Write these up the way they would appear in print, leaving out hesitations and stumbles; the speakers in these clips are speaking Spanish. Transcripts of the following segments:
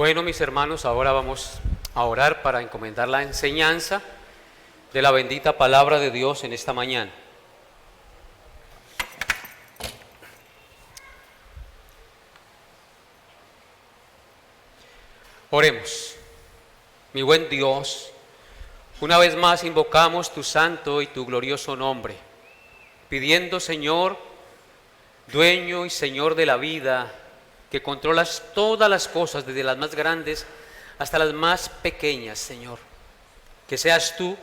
Bueno, mis hermanos, ahora vamos a orar para encomendar la enseñanza de la bendita palabra de Dios en esta mañana. Oremos. Mi buen Dios, una vez más invocamos tu santo y tu glorioso nombre, pidiendo, Señor, dueño y Señor de la vida, que controlas todas las cosas, desde las más grandes hasta las más pequeñas, Señor. Que seas tú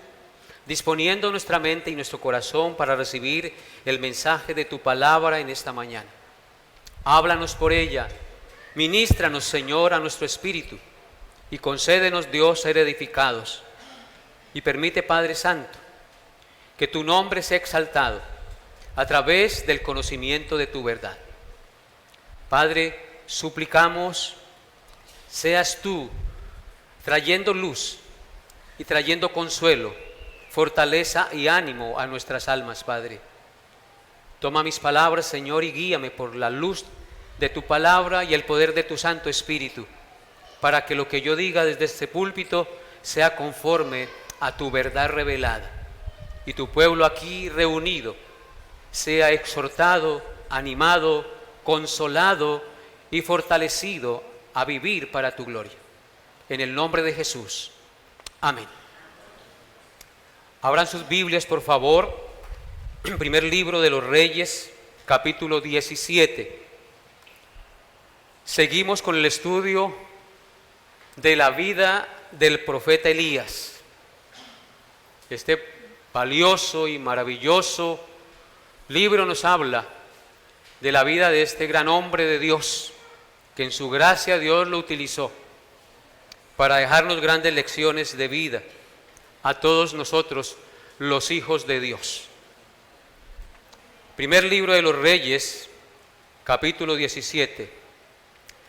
disponiendo nuestra mente y nuestro corazón para recibir el mensaje de tu palabra en esta mañana. Háblanos por ella, ministranos, Señor, a nuestro espíritu y concédenos, Dios, ser edificados. Y permite, Padre Santo, que tu nombre sea exaltado a través del conocimiento de tu verdad. Padre, suplicamos, seas tú trayendo luz y trayendo consuelo, fortaleza y ánimo a nuestras almas, Padre. Toma mis palabras, Señor, y guíame por la luz de tu palabra y el poder de tu Santo Espíritu, para que lo que yo diga desde este púlpito sea conforme a tu verdad revelada, y tu pueblo aquí reunido sea exhortado, animado, consolado y fortalecido a vivir para tu gloria. En el nombre de Jesús. Amén. Abran sus Biblias, por favor, en primer libro de los Reyes, capítulo 17. Seguimos con el estudio de la vida del profeta Elías. Este valioso y maravilloso libro nos habla de la vida de este gran hombre de Dios, que en su gracia Dios lo utilizó para dejarnos grandes lecciones de vida a todos nosotros, los hijos de Dios. Primer libro de los Reyes, capítulo 17.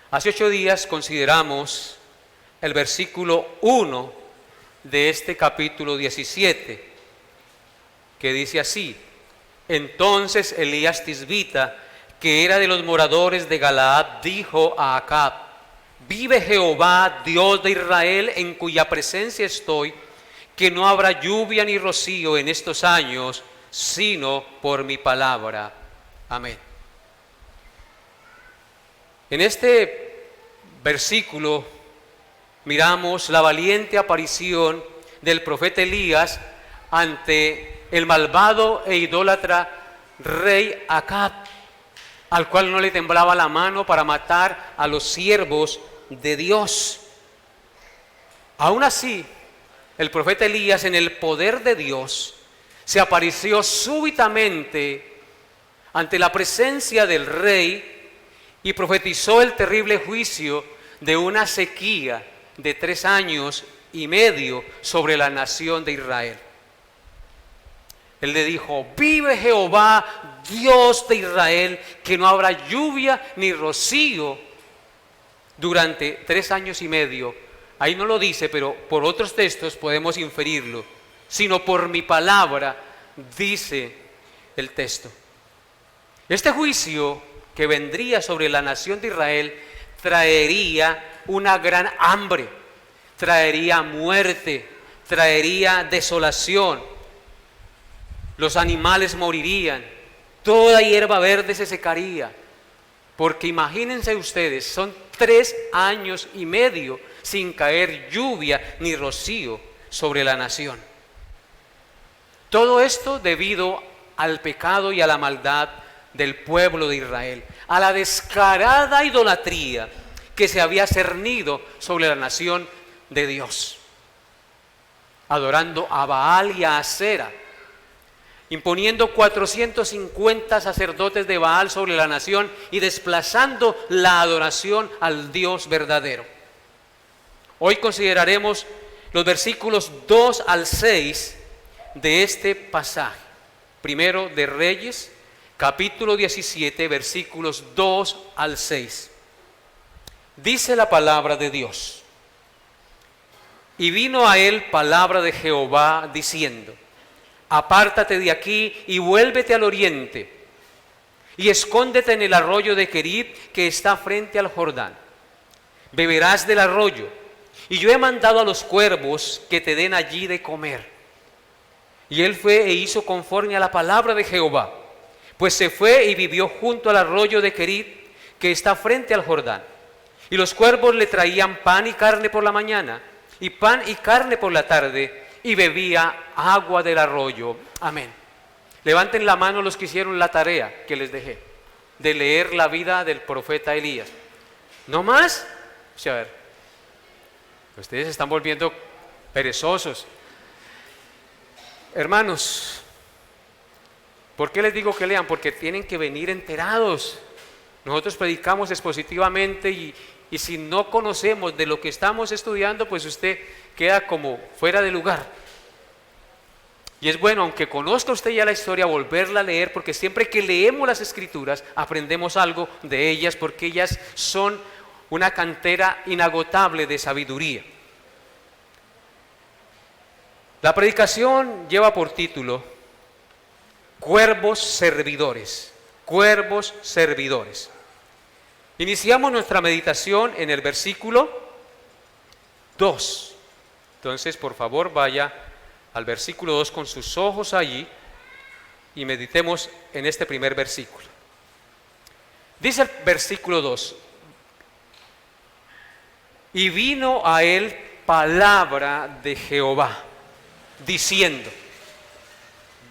Hace 8 días consideramos el versículo 1 de este capítulo 17, que dice así: Entonces Elías Tisbita, que era de los moradores de Galaad, dijo a Acab: Vive Jehová, Dios de Israel, en cuya presencia estoy, que no habrá lluvia ni rocío en estos años, sino por mi palabra. Amén. En este versículo miramos la valiente aparición del profeta Elías ante el malvado e idólatra rey Acab, al cual no le temblaba la mano para matar a los siervos de Dios. Aún así, el profeta Elías, en el poder de Dios, se apareció súbitamente ante la presencia del rey y profetizó el terrible juicio de una sequía de 3 años y medio sobre la nación de Israel. Él le dijo: Vive Jehová, Dios de Israel, que no habrá lluvia ni rocío durante 3 años y medio. Ahí no lo dice, pero por otros textos podemos inferirlo. Sino por mi palabra, dice el texto. Este juicio que vendría sobre la nación de Israel traería una gran hambre, traería muerte, traería desolación. Los animales morirían, toda hierba verde se secaría, porque imagínense ustedes, son 3 años y medio sin caer lluvia ni rocío sobre la nación. Todo esto debido al pecado y a la maldad del pueblo de Israel, a la descarada idolatría que se había cernido sobre la nación de Dios, adorando a Baal y a Asera, imponiendo 450 sacerdotes de Baal sobre la nación y desplazando la adoración al Dios verdadero. Hoy consideraremos los versículos 2 al 6 de este pasaje. Primero de Reyes, capítulo 17, versículos 2 al 6. Dice la palabra de Dios: Y vino a él palabra de Jehová diciendo: Apártate de aquí y vuélvete al oriente, y escóndete en el arroyo de Querib que está frente al Jordán. beberás del arroyo, y yo he mandado a los cuervos que te den allí de comer. Y él fue e hizo conforme a la palabra de Jehová, pues se fue y vivió junto al arroyo de Querit, que está frente al Jordán. Y los cuervos le traían pan y carne por la mañana, y pan y carne por la tarde, y bebía agua del arroyo. Amén. Levanten la mano los que hicieron la tarea que les dejé, de leer la vida del profeta Elías. ¿No más? A ver, ustedes se están volviendo perezosos. Hermanos, ¿por qué les digo que lean? Porque tienen que venir enterados. Nosotros predicamos expositivamente y si no conocemos de lo que estamos estudiando, pues usted queda como fuera de lugar. Y es bueno, aunque conozca usted ya la historia, volverla a leer, porque siempre que leemos las Escrituras aprendemos algo de ellas, porque ellas son una cantera inagotable de sabiduría. La predicación lleva por título Cuervos servidores. Cuervos servidores. Iniciamos nuestra meditación en el versículo 2. Entonces, por favor, vaya al versículo 2 con sus ojos allí y meditemos en este primer versículo. Dice el versículo 2: y vino a él palabra de Jehová, diciendo.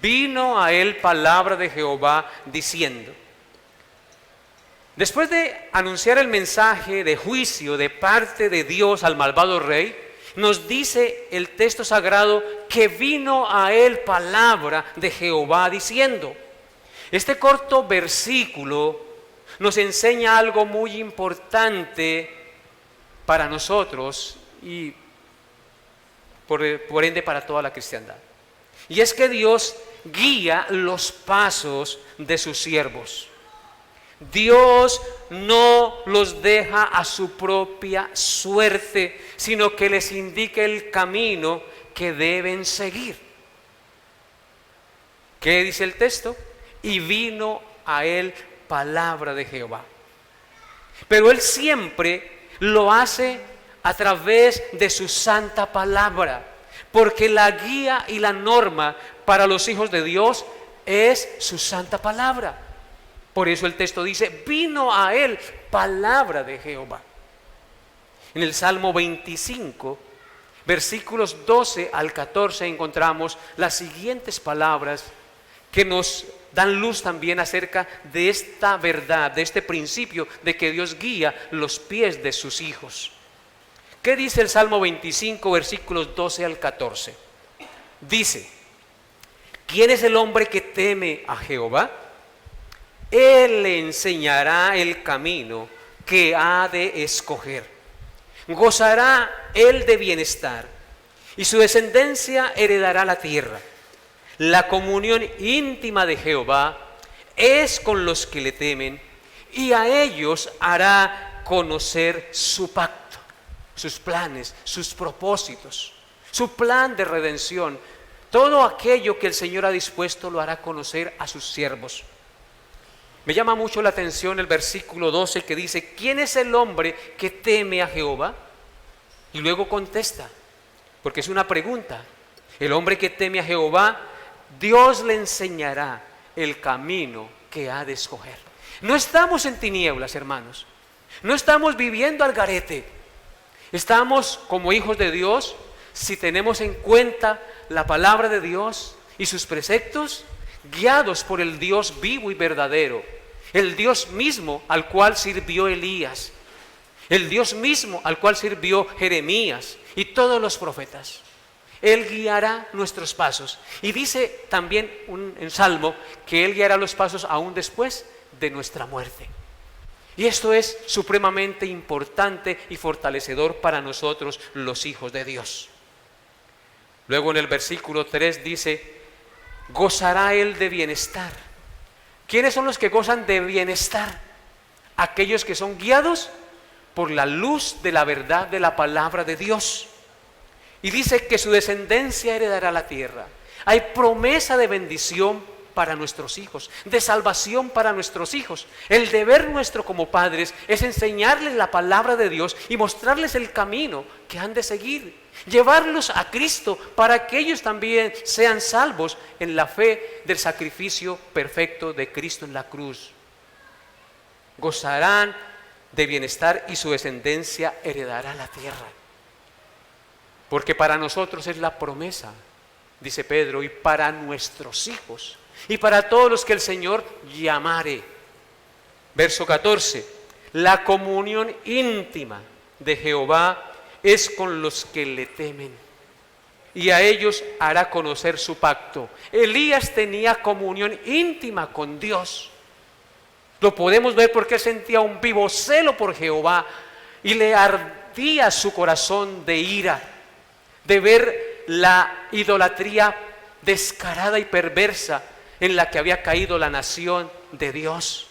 Vino a él palabra de Jehová diciendo. Después de anunciar el mensaje de juicio de parte de Dios al malvado rey, nos dice el texto sagrado que vino a él palabra de Jehová diciendo. Este corto versículo nos enseña algo muy importante para nosotros y por ende para toda la cristiandad. Y es que Dios guía los pasos de sus siervos. Dios no los deja a su propia suerte, sino que les indica el camino que deben seguir. ¿Qué dice el texto? Y vino a él palabra de Jehová. Pero él siempre lo hace a través de su santa palabra, porque la guía y la norma para los hijos de Dios es su santa palabra. Por eso el texto dice, vino a él palabra de Jehová. En el Salmo 25, versículos 12 al 14, encontramos las siguientes palabras que nos dan luz también acerca de esta verdad, de este principio de que Dios guía los pies de sus hijos. ¿Qué dice el Salmo 25, versículos 12 al 14? Dice, ¿quién es el hombre que teme a Jehová? Él le enseñará el camino que ha de escoger. Gozará él de bienestar, y su descendencia heredará la tierra. La comunión íntima de Jehová es con los que le temen, y a ellos hará conocer su pacto, sus planes, sus propósitos, su plan de redención. Todo aquello que el Señor ha dispuesto lo hará conocer a sus siervos. Me llama mucho la atención el versículo 12 que dice, ¿quién es el hombre que teme a Jehová? Y luego contesta, porque es una pregunta. El hombre que teme a Jehová, Dios le enseñará el camino que ha de escoger. No estamos en tinieblas, hermanos. No estamos viviendo al garete. Estamos como hijos de Dios, si tenemos en cuenta la palabra de Dios y sus preceptos, guiados por el Dios vivo y verdadero, el Dios mismo al cual sirvió Elías, el Dios mismo al cual sirvió Jeremías y todos los profetas. Él guiará nuestros pasos. Y dice también en Salmo que Él guiará los pasos aún después de nuestra muerte. Y esto es supremamente importante y fortalecedor para nosotros, los hijos de Dios. Luego en el versículo 3 dice, gozará él de bienestar. ¿Quiénes son los que gozan de bienestar? Aquellos que son guiados por la luz de la verdad de la palabra de Dios. Y dice que su descendencia heredará la tierra. Hay promesa de bendición para nuestros hijos, de salvación para nuestros hijos. El deber nuestro como padres es enseñarles la palabra de Dios y mostrarles el camino que han de seguir, llevarlos a Cristo para que ellos también sean salvos en la fe del sacrificio perfecto de Cristo en la cruz. Gozarán de bienestar y su descendencia heredará la tierra. Porque para nosotros es la promesa, dice Pedro, y para nuestros hijos, y para todos los que el Señor llamare. Verso 14, la comunión íntima de Jehová es con los que le temen, y a ellos hará conocer su pacto. Elías tenía comunión íntima con Dios. Lo podemos ver porque él sentía un vivo celo por Jehová, y le ardía su corazón de ira, de ver la idolatría descarada y perversa en la que había caído la nación de Dios.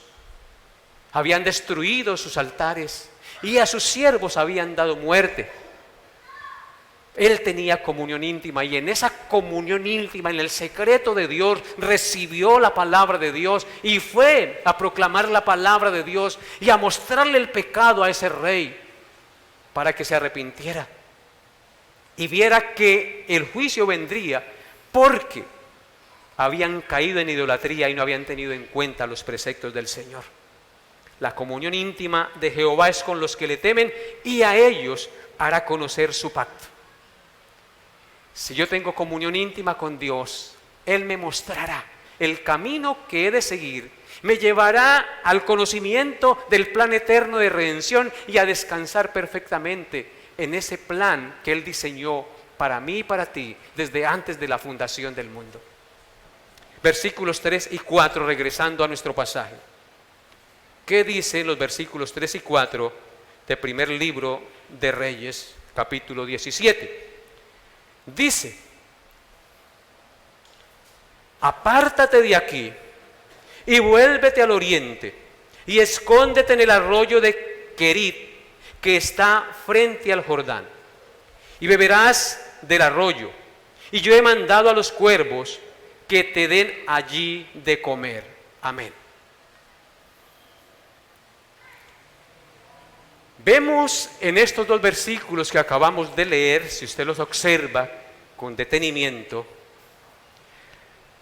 Habían destruido sus altares y a sus siervos habían dado muerte. Él tenía comunión íntima, y en esa comunión íntima, en el secreto de Dios, recibió la palabra de Dios y fue a proclamar la palabra de Dios y a mostrarle el pecado a ese rey para que se arrepintiera y viera que el juicio vendría porque habían caído en idolatría y no habían tenido en cuenta los preceptos del Señor. La comunión íntima de Jehová es con los que le temen, y a ellos hará conocer su pacto. Si yo tengo comunión íntima con Dios, Él me mostrará el camino que he de seguir, me llevará al conocimiento del plan eterno de redención y a descansar perfectamente en ese plan que Él diseñó para mí y para ti desde antes de la fundación del mundo. Versículos 3 y 4, regresando a nuestro pasaje. ¿Qué dicen los versículos 3 y 4 del primer libro de Reyes, capítulo 17? Dice: apártate de aquí y vuélvete al oriente y escóndete en el arroyo de Querit, que está frente al Jordán, y beberás del arroyo, y yo he mandado a los cuervos que te den allí de comer. Amén. Vemos en estos dos versículos que acabamos de leer, si usted los observa con detenimiento,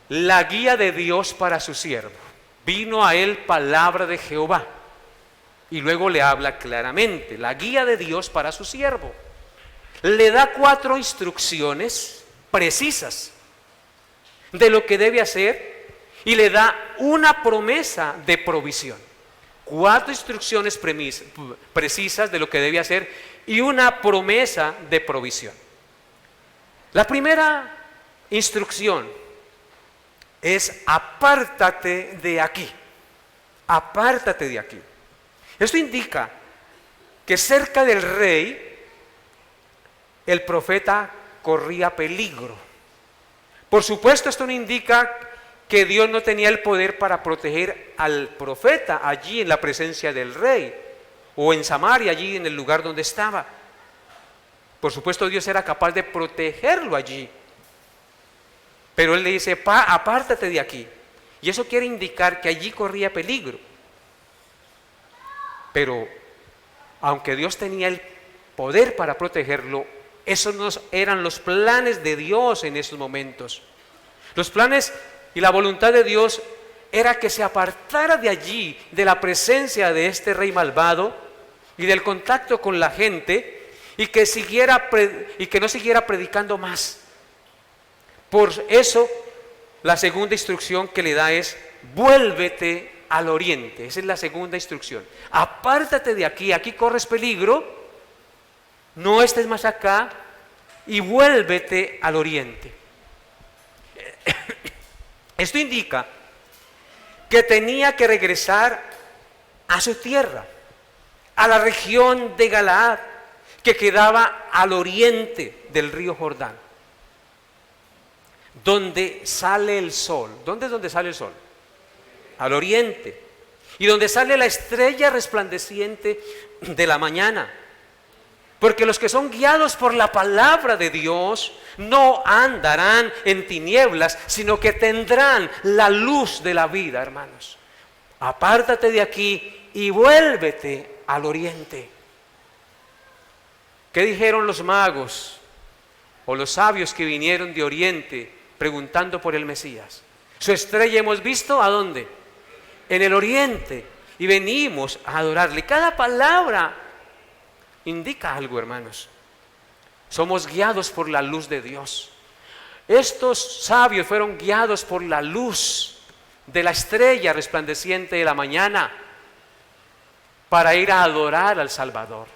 la guía de Dios para su siervo. Vino a él palabra de Jehová. Y luego le habla claramente, la guía de Dios para su siervo. Le da 4 instrucciones precisas de lo que debe hacer y le da una promesa de provisión. 4 instrucciones precisas de lo que debe hacer y una promesa de provisión. La primera instrucción es: apártate de aquí. Apártate de aquí. Esto indica que cerca del rey el profeta corría peligro. Por supuesto, esto no indica que Dios no tenía el poder para proteger al profeta allí en la presencia del rey, o en Samaria, allí en el lugar donde estaba. Por supuesto, Dios era capaz de protegerlo allí. Pero él le dice: apártate de aquí. Y eso quiere indicar que allí corría peligro. Pero aunque Dios tenía el poder para protegerlo, esos no eran los planes de Dios en esos momentos. Los planes y la voluntad de Dios era que se apartara de allí, de la presencia de este rey malvado y del contacto con la gente, y que no siguiera predicando más. Por eso, la segunda instrucción que le da es: vuélvete al oriente. Esa es la segunda instrucción. Apártate de aquí, aquí corres peligro, no estés más acá y vuélvete al oriente. Esto indica que tenía que regresar a su tierra, a la región de Galaad, que quedaba al oriente del río Jordán, donde sale el sol. ¿Dónde es donde sale el sol? Al oriente. Y donde sale la estrella resplandeciente de la mañana. Porque los que son guiados por la palabra de Dios no andarán en tinieblas, sino que tendrán la luz de la vida, hermanos. Apártate de aquí y vuélvete al oriente. ¿Qué dijeron los magos o los sabios que vinieron de oriente preguntando por el Mesías? Su estrella hemos visto, ¿a dónde? En el oriente, y venimos a adorarle. Cada palabra indica algo, hermanos. Somos guiados por la luz de Dios. Estos sabios fueron guiados por la luz de la estrella resplandeciente de la mañana para ir a adorar al Salvador.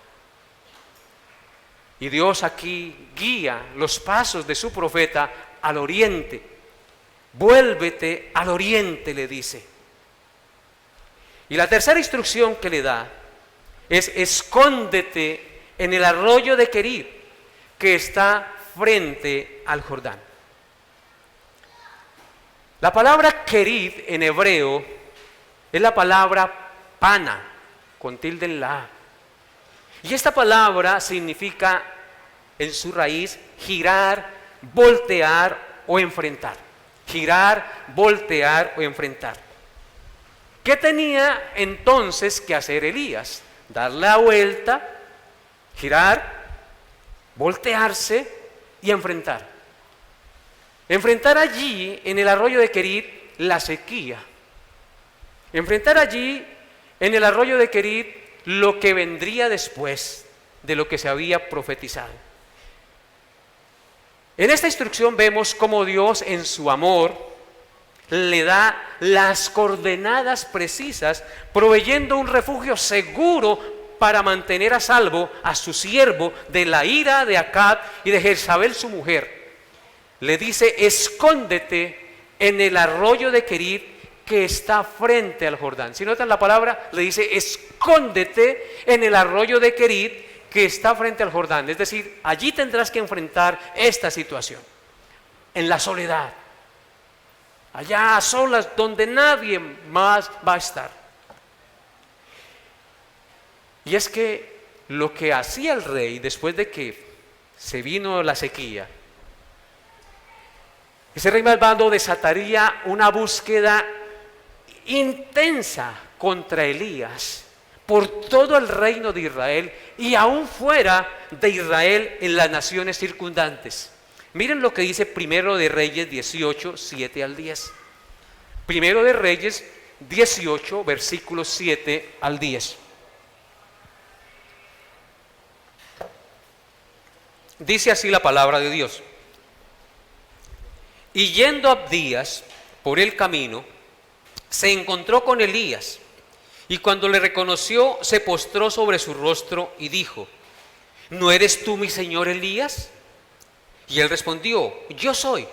Y Dios aquí guía los pasos de su profeta al oriente. Vuélvete al oriente, le dice. Y la tercera instrucción que le da es: escóndete en el arroyo de Querib, que está frente al Jordán. La palabra Querib en hebreo es la palabra pana, con tilde en la A. Y esta palabra significa en su raíz girar, voltear o enfrentar. Girar, voltear o enfrentar. ¿Qué tenía entonces que hacer Elías? Dar la vuelta, girar, voltearse y enfrentar. Enfrentar allí en el arroyo de Querib la sequía. Enfrentar allí en el arroyo de Querib lo que vendría después de lo que se había profetizado. En esta instrucción vemos cómo Dios en su amor le da las coordenadas precisas, proveyendo un refugio seguro para mantener a salvo a su siervo de la ira de Acab y de Jezabel su mujer. Le dice: escóndete en el arroyo de Querib, que está frente al Jordán. Si notan la palabra, le dice: escóndete en el arroyo de Querib, que está frente al Jordán. Es decir, allí tendrás que enfrentar esta situación, en la soledad, allá a solas, donde nadie más va a estar. Y es que lo que hacía el rey después de que se vino la sequía, ese rey malvado desataría una búsqueda intensa contra Elías por todo el reino de Israel y aún fuera de Israel en las naciones circundantes. Miren lo que dice Primero de Reyes 18, 7 al 10. Primero de Reyes 18, versículos 7 al 10. Dice así la palabra de Dios: y yendo Abdías por el camino, se encontró con Elías, y cuando le reconoció, se postró sobre su rostro y dijo: ¿no eres tú mi señor Elías? Y él respondió: yo soy.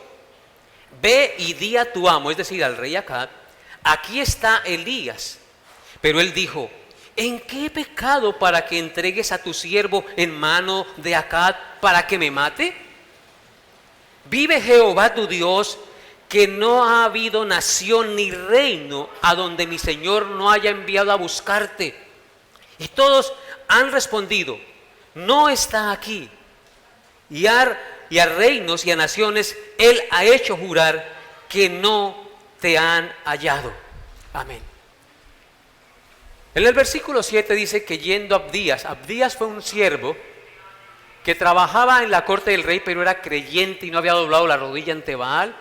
Ve y di a tu amo, es decir, al rey Acab, aquí está Elías. Pero él dijo: ¿en qué he pecado para que entregues a tu siervo en mano de Acab para que me mate? Vive Jehová tu Dios, que no ha habido nación ni reino a donde mi Señor no haya enviado a buscarte. Y todos han respondido: no está aquí. Y a reinos y a naciones Él ha hecho jurar que no te han hallado. Amén. En el versículo 7 dice que yendo Abdías fue un siervo que trabajaba en la corte del rey, pero era creyente y no había doblado la rodilla ante Baal.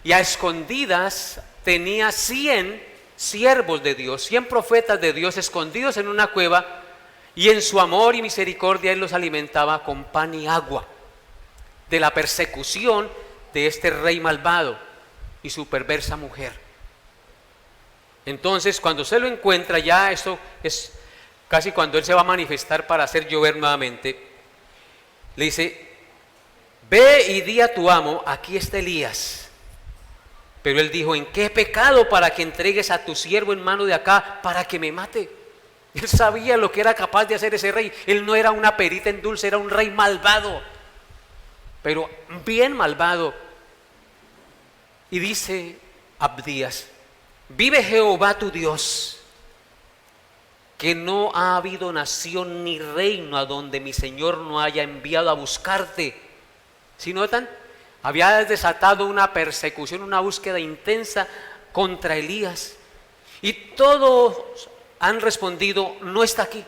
Y a escondidas tenía 100 siervos de Dios, 100 profetas de Dios escondidos en una cueva, y en su amor y misericordia Él los alimentaba con pan y agua de la persecución de este rey malvado y su perversa mujer. Entonces, cuando se lo encuentra, ya esto es casi cuando Él se va a manifestar para hacer llover nuevamente, le dice: ve y di a tu amo, aquí está Elías. Pero él dijo: ¿en qué pecado para que entregues a tu siervo en mano de acá para que me mate? Él sabía lo que era capaz de hacer ese rey. Él no era una perita en dulce, era un rey malvado, pero bien malvado. Y dice Abdías: vive Jehová tu Dios, que no ha habido nación ni reino a donde mi Señor no haya enviado a buscarte. ¿Sí notan? Había desatado una persecución, una búsqueda intensa contra Elías. Y todos han respondido, no está aquí.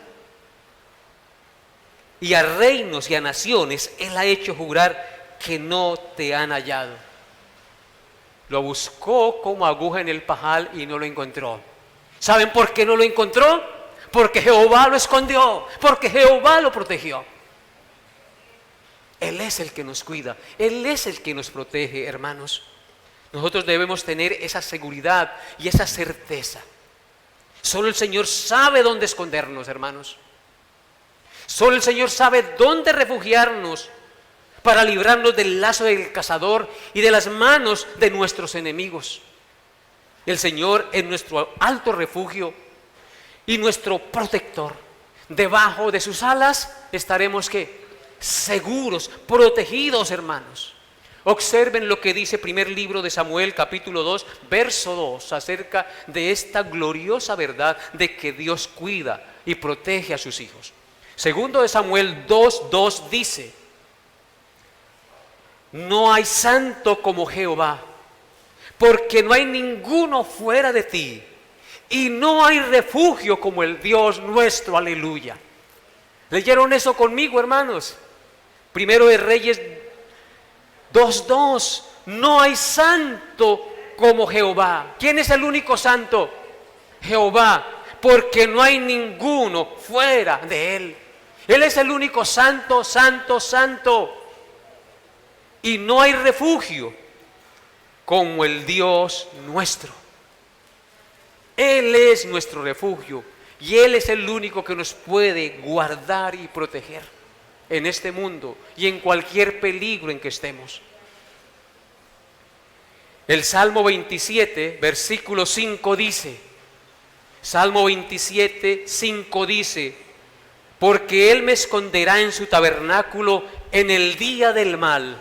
Y a reinos y a naciones Él ha hecho jurar que no te han hallado. Lo buscó como aguja en el pajal y no lo encontró. ¿Saben por qué no lo encontró? Porque Jehová lo escondió, porque Jehová lo protegió. Él es el que nos cuida, Él es el que nos protege, hermanos. Nosotros debemos tener esa seguridad y esa certeza. Solo el Señor sabe dónde escondernos, hermanos. Solo el Señor sabe dónde refugiarnos para librarnos del lazo del cazador y de las manos de nuestros enemigos. El Señor es nuestro alto refugio y nuestro protector. Debajo de sus alas estaremos ¿qué? Seguros, protegidos, hermanos. Observen lo que dice primer libro de Samuel, capítulo 2, verso 2, acerca de esta gloriosa verdad de que Dios cuida y protege a sus hijos. Segundo de Samuel 2:2 dice: no hay santo como Jehová, porque no hay ninguno fuera de ti, y no hay refugio como el Dios nuestro. Aleluya. ¿Leyeron eso conmigo, hermanos? Primero de Reyes 2:2. No hay santo como Jehová. ¿Quién es el único santo? Jehová, porque no hay ninguno fuera de Él. Él es el único santo, santo, santo. Y no hay refugio como el Dios nuestro. Él es nuestro refugio y Él es el único que nos puede guardar y proteger en este mundo y en cualquier peligro en que estemos. El Salmo 27, versículo 5 dice, Salmo 27, 5 dice: porque Él me esconderá en su tabernáculo en el día del mal,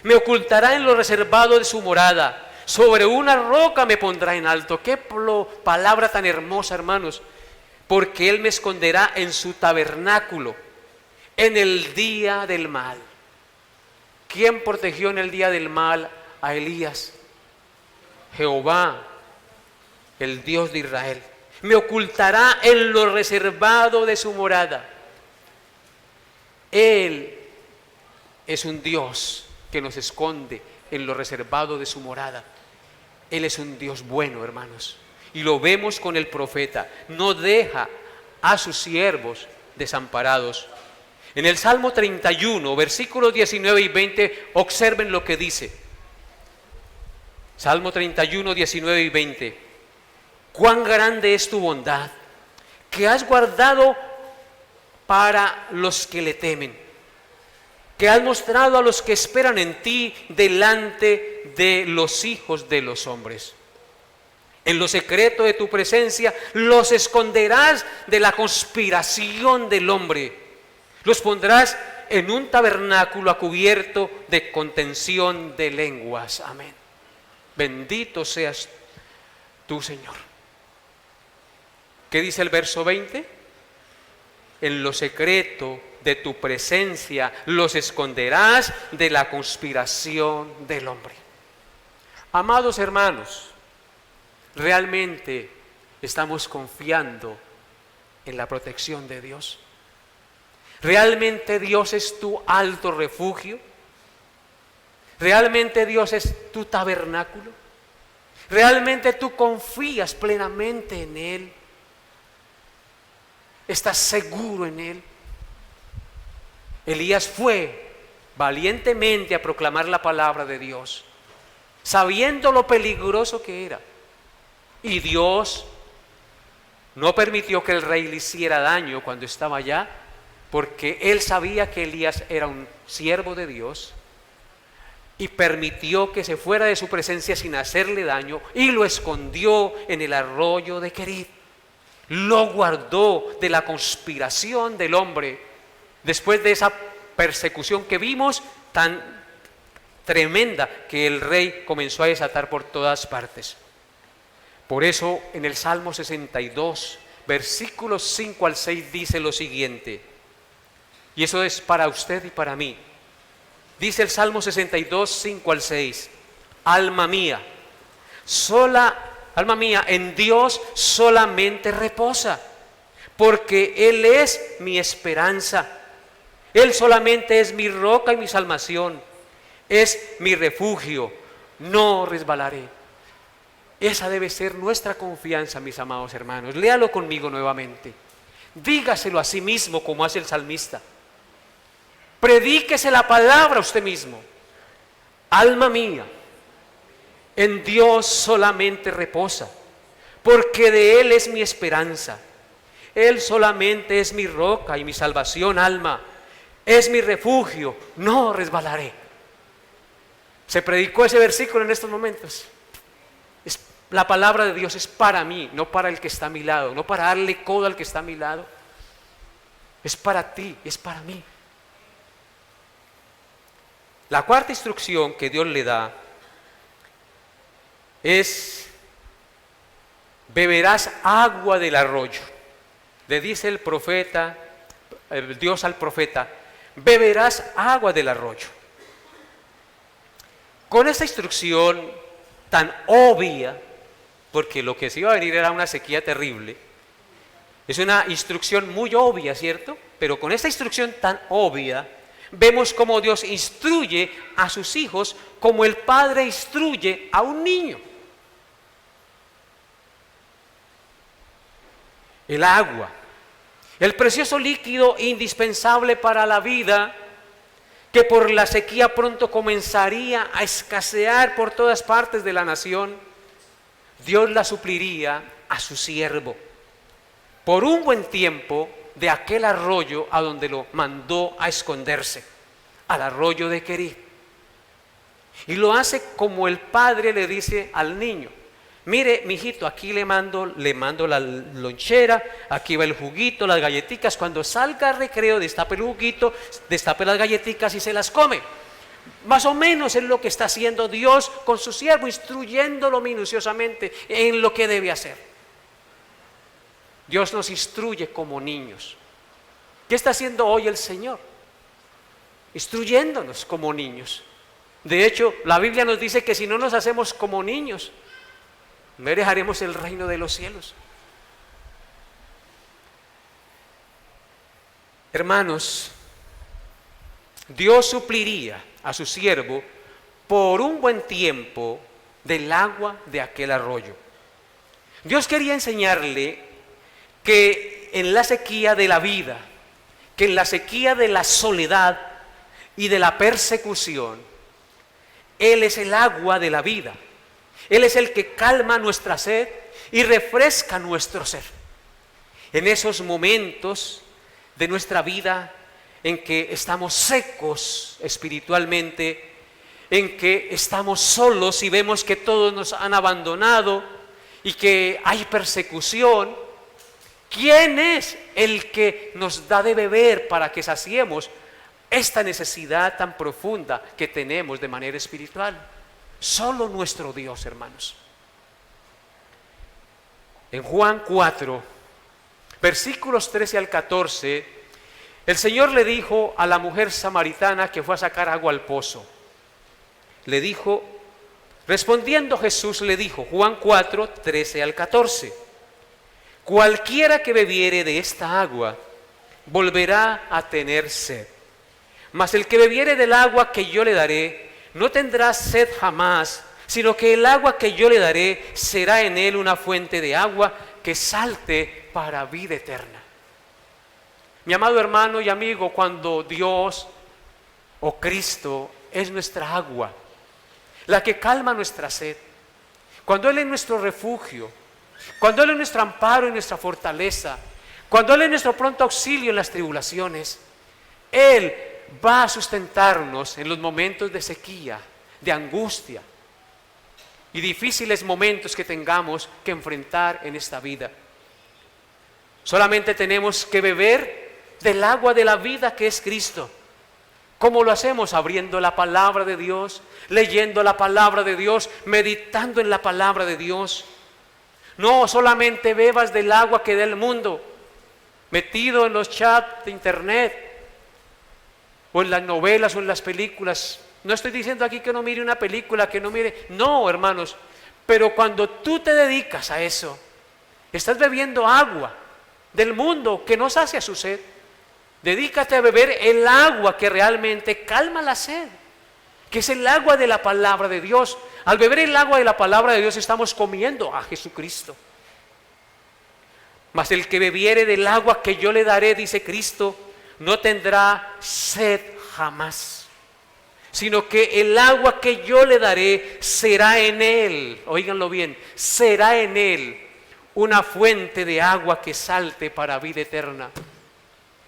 me ocultará en lo reservado de su morada. Sobre una roca me pondrá en alto. Qué palabra tan hermosa, hermanos. Porque Él me esconderá en su tabernáculo en el día del mal. ¿Quién protegió en el día del mal a Elías? Jehová, el Dios de Israel. Me ocultará en lo reservado de su morada. Él es un Dios que nos esconde en lo reservado de su morada. Él es un Dios bueno, hermanos, y lo vemos con el profeta. No deja a sus siervos desamparados. En el Salmo 31, versículos 19 y 20, observen lo que dice. Salmo 31, 19 y 20. Cuán grande es tu bondad, que has guardado para los que le temen, que has mostrado a los que esperan en ti delante de los hijos de los hombres. En lo secreto de tu presencia los esconderás de la conspiración del hombre. Los pondrás en un tabernáculo a cubierto de contención de lenguas. Amén. Bendito seas tú, Señor. ¿Qué dice el verso 20? En lo secreto de tu presencia los esconderás de la conspiración del hombre. Amados hermanos, ¿realmente estamos confiando en la protección de Dios? ¿Realmente Dios es tu alto refugio? ¿Realmente Dios es tu tabernáculo? ¿Realmente tú confías plenamente en Él? ¿Estás seguro en Él? Elías fue valientemente a proclamar la palabra de Dios, sabiendo lo peligroso que era. Y Dios no permitió que el rey le hiciera daño cuando estaba allá, porque él sabía que Elías era un siervo de Dios, y permitió que se fuera de su presencia sin hacerle daño, y lo escondió en el arroyo de Querit. Lo guardó de la conspiración del hombre, después de esa persecución que vimos tan tremenda que el rey comenzó a desatar por todas partes. Por eso en el Salmo 62, versículos 5 al 6 dice lo siguiente, y eso es para usted y para mí. Dice el Salmo 62, 5 al 6, alma mía, en Dios solamente reposa, porque Él es mi esperanza. Él solamente es mi roca y mi salvación, es mi refugio, no resbalaré. Esa debe ser nuestra confianza, mis amados hermanos. Léalo conmigo nuevamente. Dígaselo a sí mismo como hace el salmista. Predíquese la palabra a usted mismo. Alma mía, en Dios solamente reposa, porque de Él es mi esperanza. Él solamente es mi roca y mi salvación, alma. Es mi refugio, no resbalaré. Se predicó ese versículo en estos momentos. La palabra de Dios es para mí, no para el que está a mi lado, no para darle codo al que está a mi lado. Es para ti, es para mí. La cuarta instrucción que Dios le da es: beberás agua del arroyo. Le dice el profeta, Dios al profeta, beberás agua del arroyo. Con esta instrucción tan obvia, porque lo que se iba a venir era una sequía terrible, es una instrucción muy obvia, ¿cierto? Pero con esta instrucción tan obvia, vemos cómo Dios instruye a sus hijos como el padre instruye a un niño. El agua, el precioso líquido indispensable para la vida, que por la sequía pronto comenzaría a escasear por todas partes de la nación, Dios la supliría a su siervo por un buen tiempo de aquel arroyo a donde lo mandó a esconderse, al arroyo de Querit. Y lo hace como el padre le dice al niño: mire, mijito, aquí le mando la lonchera, aquí va el juguito, las galletitas. Cuando salga al recreo, destape el juguito, destape las galletitas y se las come. Más o menos es lo que está haciendo Dios con su siervo, instruyéndolo minuciosamente en lo que debe hacer. Dios nos instruye como niños. ¿Qué está haciendo hoy el Señor? Instruyéndonos como niños. De hecho, la Biblia nos dice que si no nos hacemos como niños, no heredaremos el reino de los cielos. Hermanos, Dios supliría a su siervo por un buen tiempo del agua de aquel arroyo. Dios quería enseñarle que en la sequía de la vida, que en la sequía de la soledad y de la persecución, Él es el agua de la vida. Él es el que calma nuestra sed y refresca nuestro ser. En esos momentos de nuestra vida en que estamos secos espiritualmente, en que estamos solos y vemos que todos nos han abandonado y que hay persecución, ¿quién es el que nos da de beber para que saciemos esta necesidad tan profunda que tenemos de manera espiritual? Solo nuestro Dios, hermanos. En Juan 4, versículos 13 al 14, el Señor le dijo a la mujer samaritana que fue a sacar agua al pozo. Le dijo, respondiendo Jesús le dijo, Juan 4, 13 al 14, cualquiera que bebiere de esta agua volverá a tener sed, mas el que bebiere del agua que yo le daré no tendrá sed jamás, sino que el agua que yo le daré será en él una fuente de agua que salte para vida eterna. Mi amado hermano y amigo, cuando Dios o Cristo es nuestra agua, la que calma nuestra sed, cuando Él es nuestro refugio, cuando Él es nuestro amparo y nuestra fortaleza, cuando Él es nuestro pronto auxilio en las tribulaciones, Él va a sustentarnos en los momentos de sequía, de angustia y difíciles momentos que tengamos que enfrentar en esta vida. Solamente tenemos que beber del agua de la vida que es Cristo. ¿Cómo lo hacemos? Abriendo la palabra de Dios, leyendo la palabra de Dios, meditando en la palabra de Dios. No solamente bebas del agua que da el mundo, metido en los chats de internet, o en las novelas o en las películas. No estoy diciendo aquí que no mire una película, que no mire, no, hermanos, pero cuando tú te dedicas a eso, estás bebiendo agua del mundo que no sacia su sed. Dedícate a beber el agua que realmente calma la sed, que es el agua de la palabra de Dios. Al beber el agua de la palabra de Dios estamos comiendo a Jesucristo. Mas el que bebiere del agua que yo le daré, dice Cristo, no tendrá sed jamás, sino que el agua que yo le daré será en él, óiganlo bien, será en él una fuente de agua que salte para vida eterna.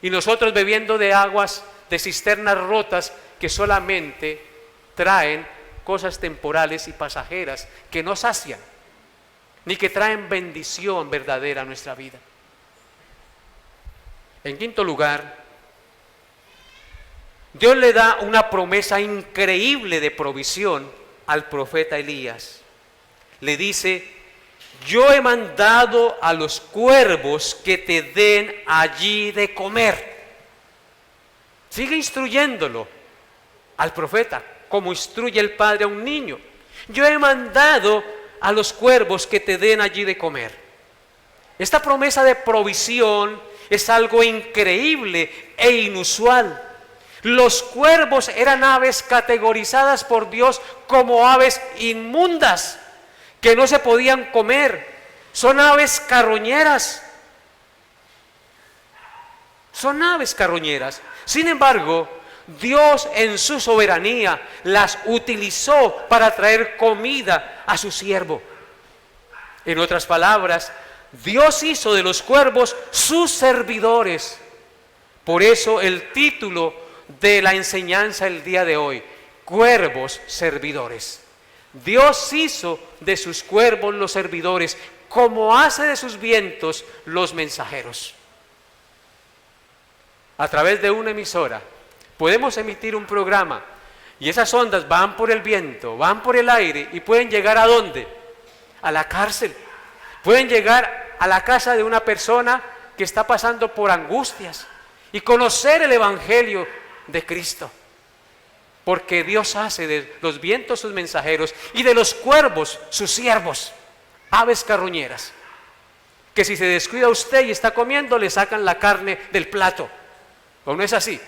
Y nosotros bebiendo de aguas, de cisternas rotas que solamente traen cosas temporales y pasajeras que no sacian, ni que traen bendición verdadera a nuestra vida. En quinto lugar, Dios le da una promesa increíble de provisión al profeta Elías. Le dice: yo he mandado a los cuervos que te den allí de comer. Sigue instruyéndolo al profeta, como instruye el padre a un niño. Yo he mandado a los cuervos que te den allí de comer. Esta promesa de provisión es algo increíble e inusual. Los cuervos eran aves categorizadas por Dios como aves inmundas, que no se podían comer. Son aves carroñeras. Son aves carroñeras. Sin embargo, Dios en su soberanía las utilizó para traer comida a su siervo. En otras palabras, Dios hizo de los cuervos sus servidores. Por eso el título de la enseñanza el día de hoy: cuervos servidores. Dios hizo de sus cuervos los servidores, como hace de sus vientos los mensajeros. A través de una emisora podemos emitir un programa y esas ondas van por el viento, van por el aire y pueden llegar ¿a dónde? A la cárcel. Pueden llegar a la casa de una persona que está pasando por angustias y conocer el evangelio de Cristo. Porque Dios hace de los vientos sus mensajeros y de los cuervos sus siervos, aves carroñeras, que si se descuida usted y está comiendo, le sacan la carne del plato. ¿O no es así?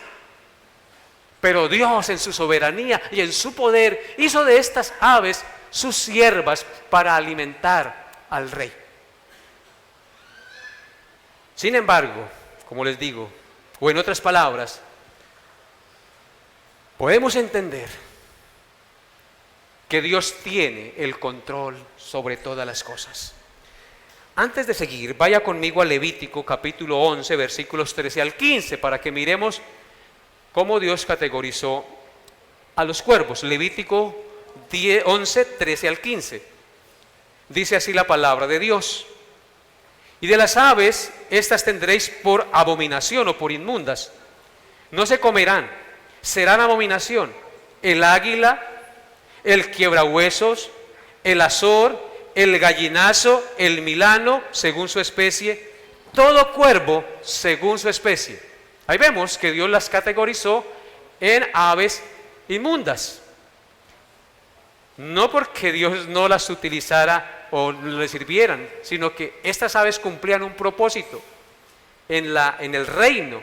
Pero Dios en su soberanía y en su poder hizo de estas aves sus siervas para alimentar al rey. Sin embargo, como les digo, o en otras palabras, podemos entender que Dios tiene el control sobre todas las cosas. Antes de seguir, vaya conmigo a Levítico capítulo 11, versículos 13 al 15, para que miremos cómo Dios categorizó a los cuervos. Levítico 11, 13 al 15. Dice así la palabra de Dios: y de las aves, estas tendréis por abominación o por inmundas. No se comerán, serán abominación: el águila, el quiebrahuesos, el azor, el gallinazo, el milano, según su especie, todo cuervo según su especie. Ahí vemos que Dios las categorizó en aves inmundas. No porque Dios no las utilizara o le sirvieran, sino que estas aves cumplían un propósito en el reino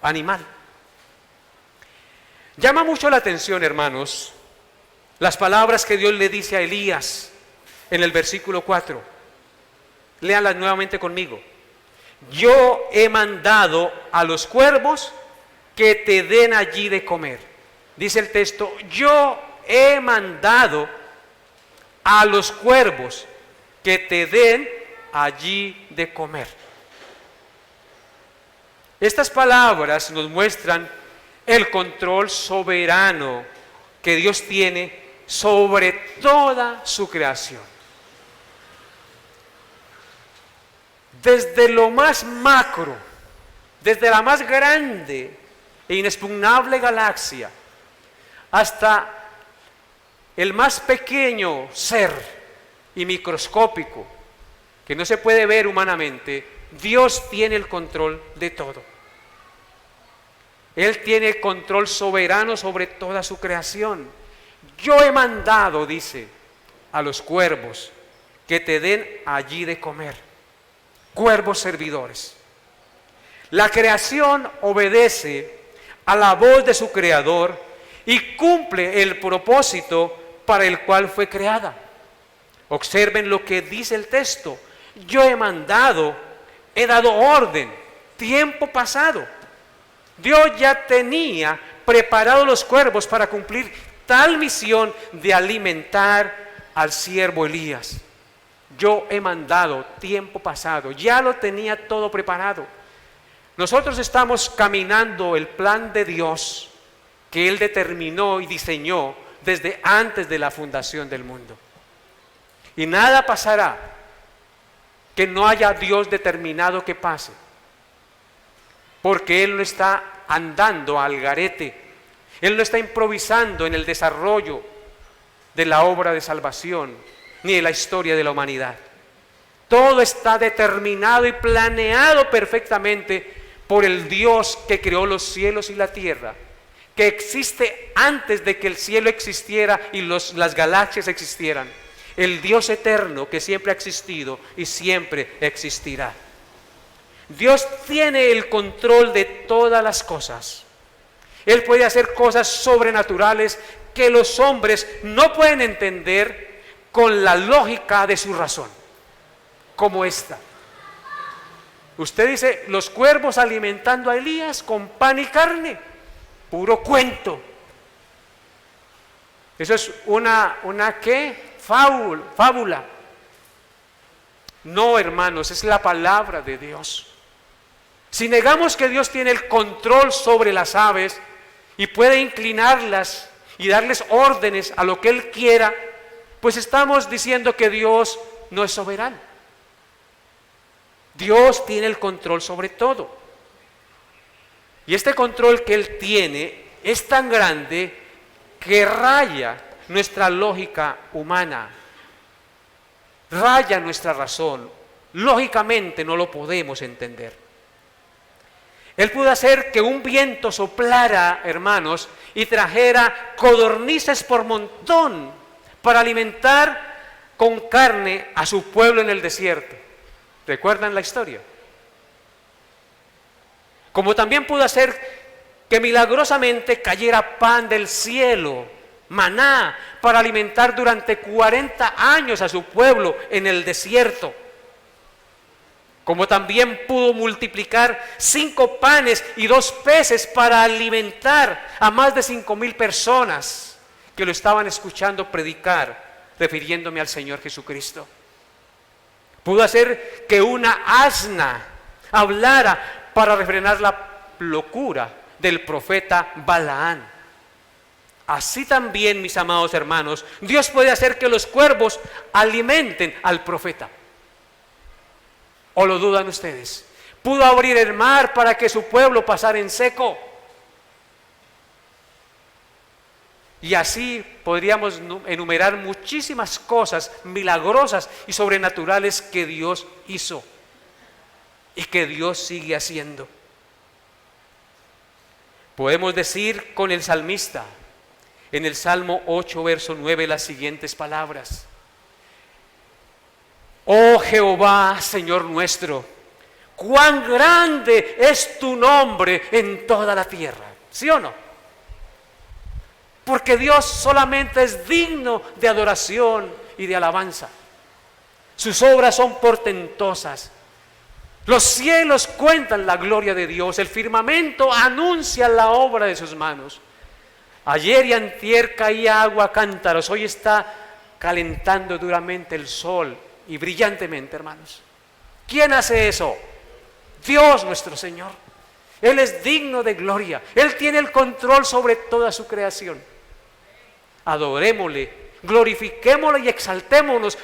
animal. Llama mucho la atención, hermanos, las palabras que Dios le dice a Elías en el versículo 4. Léanlas nuevamente conmigo. Yo he mandado a los cuervos que te den allí de comer. Dice el texto: yo he mandado a los cuervos que te den allí de comer. Estas palabras nos muestran el control soberano que Dios tiene sobre toda su creación. Desde lo más macro, desde la más grande e inexpugnable galaxia, hasta el más pequeño ser y microscópico, que no se puede ver humanamente, Dios tiene el control de todo. Él tiene control soberano sobre toda su creación. Yo he mandado, dice, a los cuervos que te den allí de comer. Cuervos servidores. La creación obedece a la voz de su creador y cumple el propósito para el cual fue creada. Observen lo que dice el texto. Yo he mandado, he dado orden, tiempo pasado. Dios ya tenía preparados los cuervos para cumplir tal misión de alimentar al siervo Elías. Yo he mandado, tiempo pasado, ya lo tenía todo preparado. Nosotros estamos caminando el plan de Dios que Él determinó y diseñó desde antes de la fundación del mundo. Y nada pasará que no haya Dios determinado que pase, porque Él no está andando al garete, Él no está improvisando en el desarrollo de la obra de salvación, ni de la historia de la humanidad. Todo está determinado y planeado perfectamente por el Dios que creó los cielos y la tierra, que existe antes de que el cielo existiera y las galaxias existieran. El Dios eterno que siempre ha existido y siempre existirá. Dios tiene el control de todas las cosas. Él puede hacer cosas sobrenaturales que los hombres no pueden entender con la lógica de su razón, como esta. Usted dice, los cuervos alimentando a Elías con pan y carne, puro cuento. Eso es una ¿qué? Fábula. No, hermanos, es la palabra de Dios. Si negamos que Dios tiene el control sobre las aves y puede inclinarlas y darles órdenes a lo que Él quiera, pues estamos diciendo que Dios no es soberano. Dios tiene el control sobre todo. Y este control que Él tiene es tan grande que raya nuestra lógica humana, raya nuestra razón. Lógicamente no lo podemos entender. Él pudo hacer que un viento soplara, hermanos, y trajera codornices por montón para alimentar con carne a su pueblo en el desierto. ¿Recuerdan la historia? Como también pudo hacer que milagrosamente cayera pan del cielo, maná, para alimentar durante 40 años a su pueblo en el desierto. Como también pudo multiplicar 5 panes y 2 peces para alimentar a más de 5,000 personas que lo estaban escuchando predicar, refiriéndome al Señor Jesucristo. Pudo hacer que una asna hablara para refrenar la locura del profeta Balaán. Así también, mis amados hermanos, Dios puede hacer que los cuervos alimenten al profeta. ¿O lo dudan ustedes? Pudo abrir el mar para que su pueblo pasara en seco. Y así podríamos enumerar muchísimas cosas milagrosas y sobrenaturales que Dios hizo y que Dios sigue haciendo. Podemos decir con el salmista en el Salmo 8, verso 9, las siguientes palabras: Oh Jehová, Señor nuestro, cuán grande es tu nombre en toda la tierra. ¿Sí o no? Porque Dios solamente es digno de adoración y de alabanza. Sus obras son portentosas. Los cielos cuentan la gloria de Dios. El firmamento anuncia la obra de sus manos. Ayer y antier caía agua a cántaros. Hoy está calentando duramente el sol y brillantemente, hermanos. ¿Quién hace eso? Dios nuestro Señor. Él es digno de gloria. Él tiene el control sobre toda su creación. Adorémosle, glorifiquémosle y exaltémonos,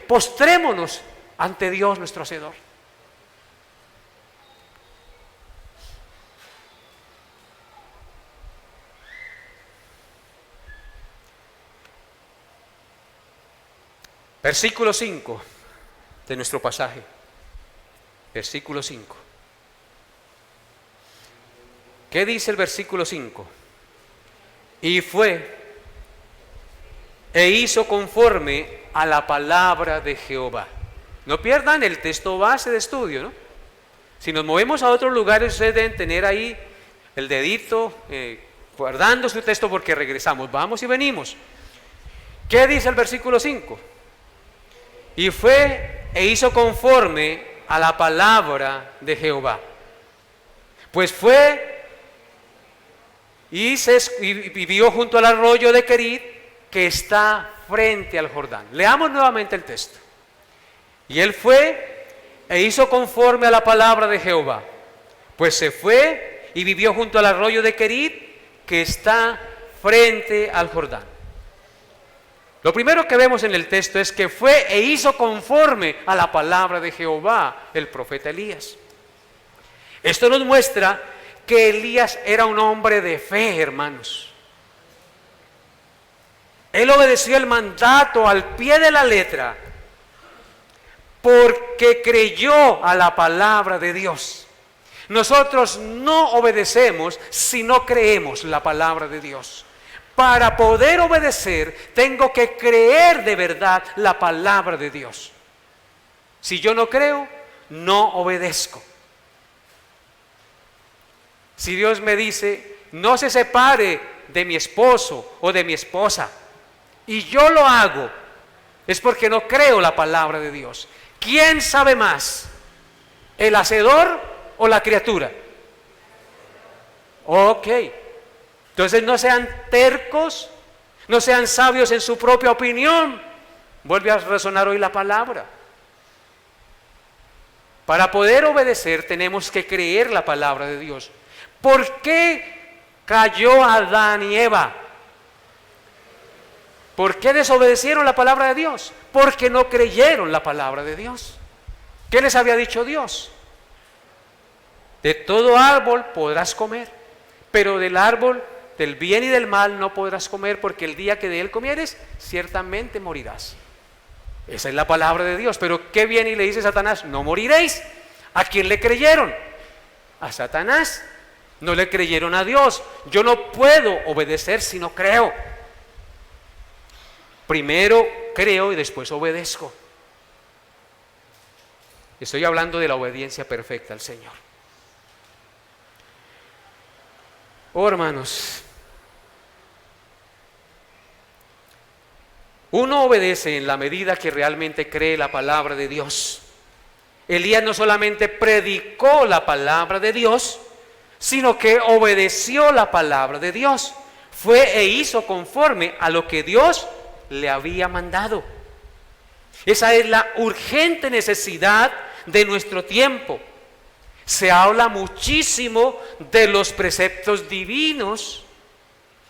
postrémonos ante Dios nuestro Hacedor. Versículo 5. de nuestro pasaje. Versículo 5. ¿Qué dice el versículo 5? Y fue e hizo conforme a la palabra de Jehová. No pierdan el texto base de estudio, ¿no? Si nos movemos a otros lugares, ustedes deben tener ahí el dedito guardando su texto porque regresamos, vamos y venimos. ¿Qué dice el versículo 5? Y fue e hizo conforme a la palabra de Jehová. Pues fue y vivió junto al arroyo de Querit, que está frente al Jordán. Leamos nuevamente el texto. Y él fue e hizo conforme a la palabra de Jehová. Pues se fue y vivió junto al arroyo de Querit, que está frente al Jordán. Lo primero que vemos en el texto es que fue e hizo conforme a la palabra de Jehová el profeta Elías. Esto nos muestra que Elías era un hombre de fe, hermanos. Él obedeció el mandato al pie de la letra porque creyó a la palabra de Dios. Nosotros no obedecemos si no creemos la palabra de Dios. Para poder obedecer, tengo que creer de verdad la palabra de Dios. Si yo no creo, no obedezco. Si Dios me dice, no se separe de mi esposo o de mi esposa, y yo lo hago, es porque no creo la palabra de Dios. ¿Quién sabe más? ¿El hacedor o la criatura? Ok. Entonces no sean tercos, no sean sabios en su propia opinión. Vuelve a resonar hoy la palabra. Para poder obedecer tenemos que creer la palabra de Dios. ¿Por qué cayó Adán y Eva? ¿Por qué desobedecieron la palabra de Dios? Porque no creyeron la palabra de Dios. ¿Qué les había dicho Dios? De todo árbol podrás comer, pero del árbol del bien y del mal no podrás comer, porque el día que de él comieres, ciertamente morirás. Esa es la palabra de Dios. Pero ¿qué viene y le dice Satanás? No moriréis. ¿A quién le creyeron? A Satanás. No le creyeron a Dios. Yo no puedo obedecer si no creo. Primero creo y después obedezco. Estoy hablando de la obediencia perfecta al Señor. Oh, hermanos, uno obedece en la medida que realmente cree la palabra de Dios. Elías no solamente predicó la palabra de Dios, sino que obedeció la palabra de Dios. Fue e hizo conforme a lo que Dios le había mandado. Esa es la urgente necesidad de nuestro tiempo. Se habla muchísimo de los preceptos divinos,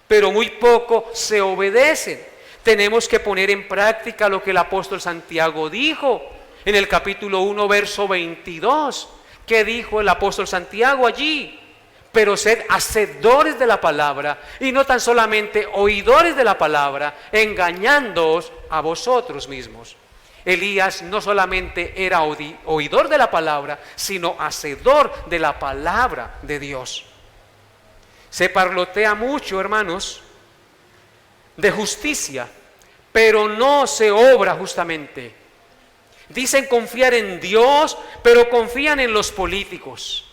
pero muy poco se obedecen. Tenemos que poner en práctica lo que el apóstol Santiago dijo en el capítulo 1, verso 22. ¿Qué dijo el apóstol Santiago allí? Pero sed hacedores de la palabra y no tan solamente oidores de la palabra, engañándoos a vosotros mismos. Elías no solamente era oidor de la palabra, sino hacedor de la palabra de Dios. Se parlotea mucho, hermanos, de justicia, pero no se obra justamente. Dicen confiar en Dios, pero confían en los políticos.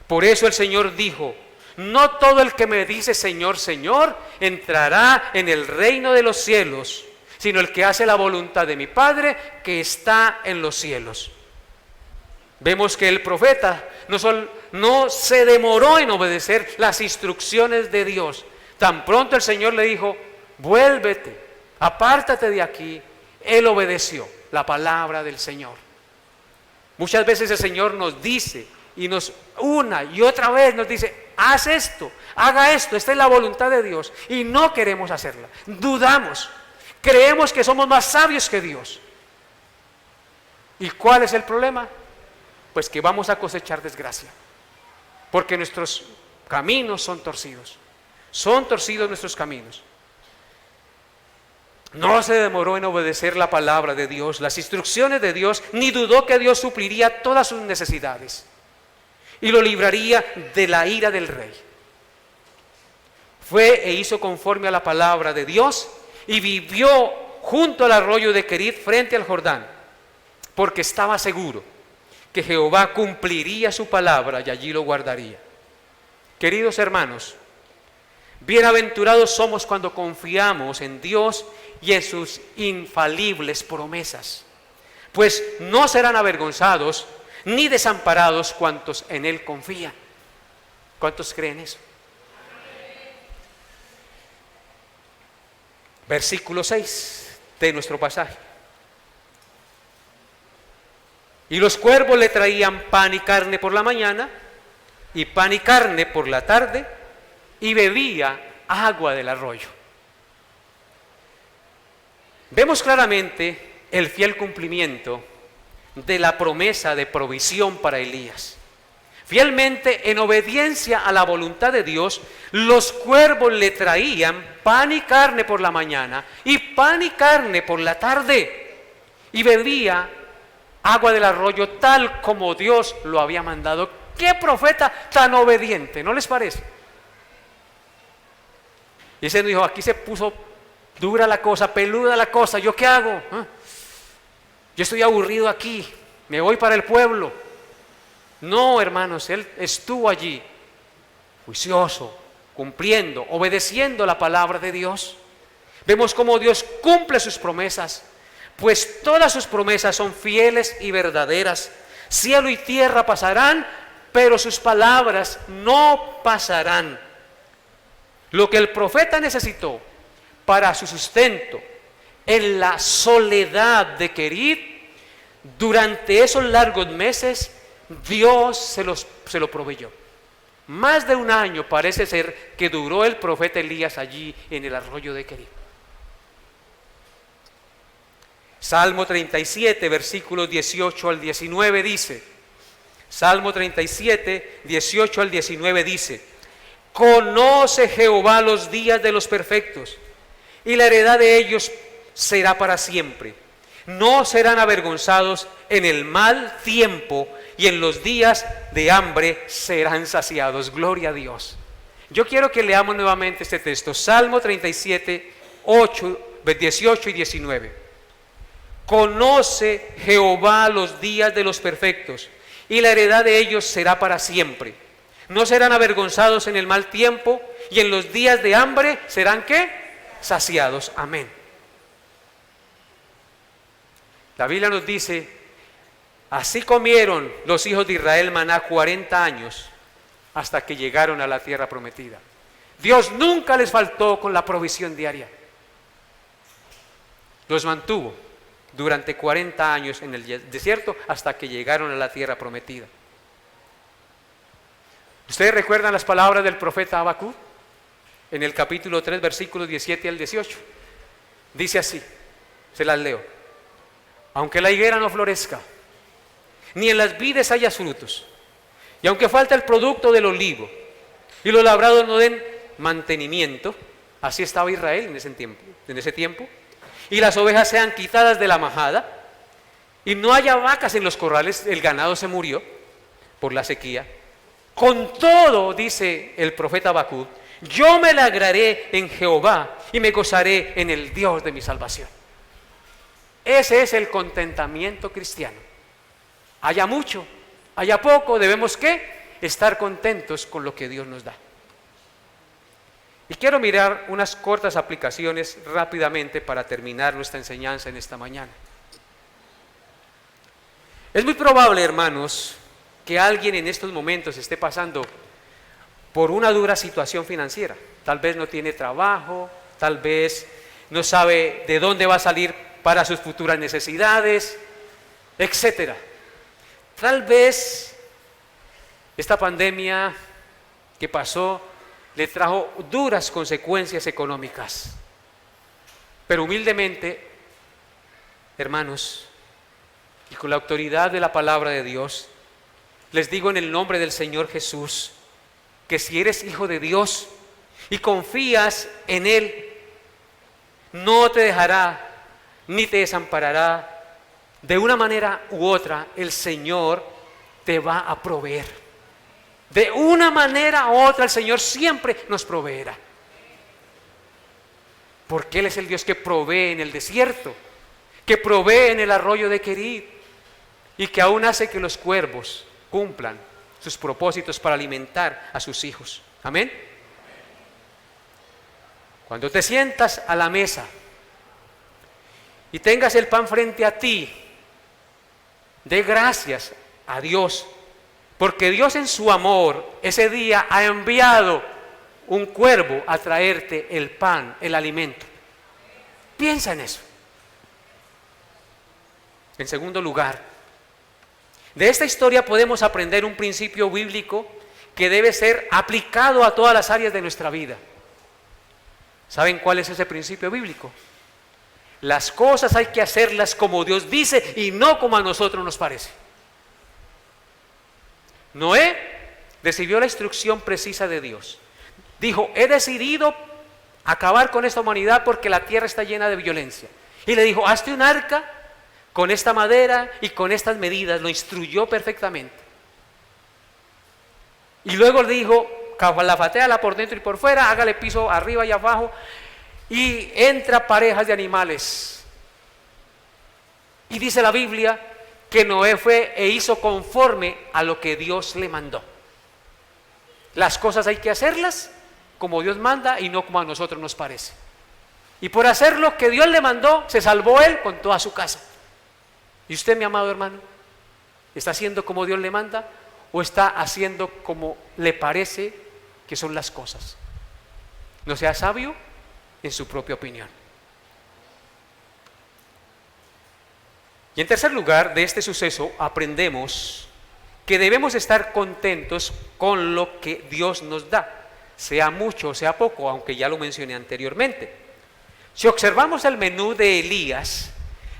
Por eso el Señor dijo, no todo el que me dice Señor, Señor, entrará en el reino de los cielos, sino el que hace la voluntad de mi Padre que está en los cielos. Vemos que el profeta no se demoró en obedecer las instrucciones de Dios. Tan pronto el Señor le dijo, vuélvete, apártate de aquí. Él obedeció la palabra del Señor. Muchas veces el Señor nos dice y nos una y otra vez nos dice, haz esto, haga esto, esta es la voluntad de Dios, y no queremos hacerla, dudamos, creemos que somos más sabios que Dios. ¿Y cuál es el problema? Pues que vamos a cosechar desgracia, porque nuestros caminos son torcidos nuestros caminos. No se demoró en obedecer la palabra de Dios, las instrucciones de Dios, ni dudó que Dios supliría todas sus necesidades y lo libraría de la ira del rey. Fue e hizo conforme a la palabra de Dios y vivió junto al arroyo de Querit frente al Jordán, porque estaba seguro que Jehová cumpliría su palabra y allí lo guardaría. Queridos hermanos, bienaventurados somos cuando confiamos en Dios y en sus infalibles promesas, pues no serán avergonzados ni desamparados cuantos en Él confían. ¿Cuántos creen eso? Versículo 6 de nuestro pasaje. Y los cuervos le traían pan y carne por la mañana, y pan y carne por la tarde, y bebía agua del arroyo. Vemos claramente el fiel cumplimiento de la promesa de provisión para Elías. Fielmente, en obediencia a la voluntad de Dios, los cuervos le traían pan y carne por la mañana y pan y carne por la tarde, y bebía agua del arroyo tal como Dios lo había mandado. ¡Qué profeta tan obediente! ¿No les parece? Y ese dijo, aquí se puso dura la cosa, peluda la cosa, ¿yo qué hago? Yo estoy aburrido aquí, me voy para el pueblo. No, hermanos, él estuvo allí, juicioso, cumpliendo, obedeciendo la palabra de Dios. Vemos cómo Dios cumple sus promesas, pues todas sus promesas son fieles y verdaderas. Cielo y tierra pasarán, pero sus palabras no pasarán. Lo que el profeta necesitó para su sustento en la soledad de Querit, durante esos largos meses, Dios se lo proveyó. Más de un año parece ser que duró el profeta Elías allí en el arroyo de Querit. Salmo 37, versículos 18 al 19 dice, Salmo 37, 18 al 19 dice, conoce Jehová los días de los perfectos, y la heredad de ellos será para siempre. No serán avergonzados en el mal tiempo, y en los días de hambre serán saciados. Gloria a Dios. Yo quiero que leamos nuevamente este texto, Salmo 37, 18 y 19. Conoce Jehová los días de los perfectos, y la heredad de ellos será para siempre. No serán avergonzados en el mal tiempo, y en los días de hambre serán ¿qué? Saciados. Amén. La Biblia nos dice, así comieron los hijos de Israel maná 40 años hasta que llegaron a la tierra prometida. Dios nunca les faltó con la provisión diaria. Los mantuvo durante 40 años en el desierto hasta que llegaron a la tierra prometida. ¿Ustedes recuerdan las palabras del profeta Habacuc? En el capítulo 3, versículos 17 al 18. Dice así, se las leo. Aunque la higuera no florezca, ni en las vides haya frutos, y aunque falte el producto del olivo, y los labrados no den mantenimiento, así estaba Israel en ese tiempo, y las ovejas sean quitadas de la majada, y no haya vacas en los corrales, el ganado se murió por la sequía. Con todo, dice el profeta Habacuc, yo me alegraré en Jehová y me gozaré en el Dios de mi salvación. Ese es el contentamiento cristiano. Haya mucho, haya poco, debemos ¿qué? Estar contentos con lo que Dios nos da. Y quiero mirar unas cortas aplicaciones rápidamente para terminar nuestra enseñanza en esta mañana. Es muy probable, hermanos, que alguien en estos momentos esté pasando por una dura situación financiera. Tal vez no tiene trabajo, tal vez no sabe de dónde va a salir para sus futuras necesidades, etcétera. Tal vez esta pandemia que pasó le trajo duras consecuencias económicas. Pero humildemente, hermanos, y con la autoridad de la palabra de Dios, les digo en el nombre del Señor Jesús, que si eres hijo de Dios y confías en Él, no te dejará ni te desamparará. De una manera u otra, el Señor te va a proveer. De una manera u otra, el Señor siempre nos proveerá. Porque Él es el Dios que provee en el desierto, que provee en el arroyo de Querid, y que aún hace que los cuervos cumplan sus propósitos para alimentar a sus hijos. Amén. Cuando te sientas a la mesa y tengas el pan frente a ti, dé gracias a Dios, porque Dios en su amor ese día ha enviado un cuervo a traerte el pan, el alimento. Piensa en eso. En segundo lugar, de esta historia podemos aprender un principio bíblico que debe ser aplicado a todas las áreas de nuestra vida. ¿Saben cuál es ese principio bíblico? Las cosas hay que hacerlas como Dios dice y no como a nosotros nos parece. Noé recibió la instrucción precisa de Dios. Dijo: he decidido acabar con esta humanidad porque la tierra está llena de violencia. Y le dijo: hazte un arca con esta madera y con estas medidas. Lo instruyó perfectamente. Y luego le dijo: calafatéala por dentro y por fuera, hágale piso arriba y abajo, y entra parejas de animales. Y dice la Biblia que Noé fue e hizo conforme a lo que Dios le mandó. Las cosas hay que hacerlas como Dios manda y no como a nosotros nos parece. Y por hacer lo que Dios le mandó, se salvó él con toda su casa. ¿Y usted, mi amado hermano, está haciendo como Dios le manda o está haciendo como le parece que son las cosas? No sea sabio en su propia opinión. Y en tercer lugar, de este suceso aprendemos que debemos estar contentos con lo que Dios nos da, sea mucho o sea poco, aunque ya lo mencioné anteriormente. Si observamos el menú de Elías,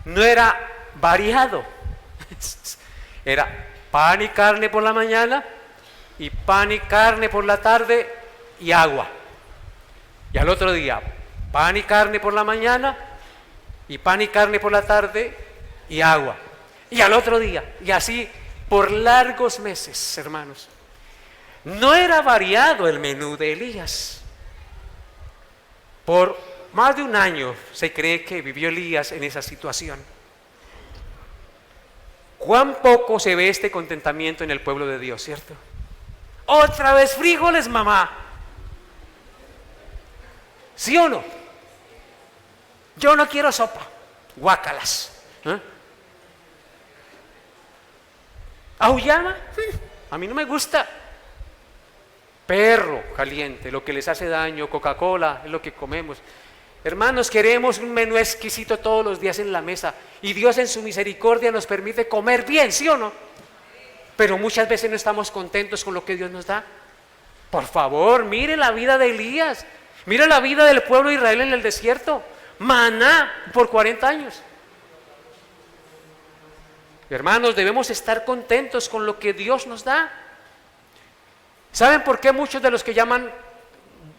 no era variado. Era pan y carne por la mañana, y pan y carne por la tarde, y agua. Y al otro día, pan y carne por la mañana, y pan y carne por la tarde, y agua. Y al otro día, y así por largos meses, hermanos. No era variado el menú de Elías. Por más de un año se cree que vivió Elías en esa situación. Cuán poco se ve este contentamiento en el pueblo de Dios, ¿cierto? Otra vez frijoles, mamá. ¿Sí o no? Yo no quiero sopa. Guácalas. ¿Auyama? A mí no me gusta. Perro caliente, lo que les hace daño. Coca-Cola es lo que comemos. Hermanos, queremos un menú exquisito todos los días en la mesa, y Dios en su misericordia nos permite comer bien, ¿sí o no? Pero muchas veces no estamos contentos con lo que Dios nos da. Por favor, mire la vida de Elías, mire la vida del pueblo de Israel en el desierto. Maná por 40 años. Hermanos, debemos estar contentos con lo que Dios nos da. ¿Saben por qué muchos de los que llaman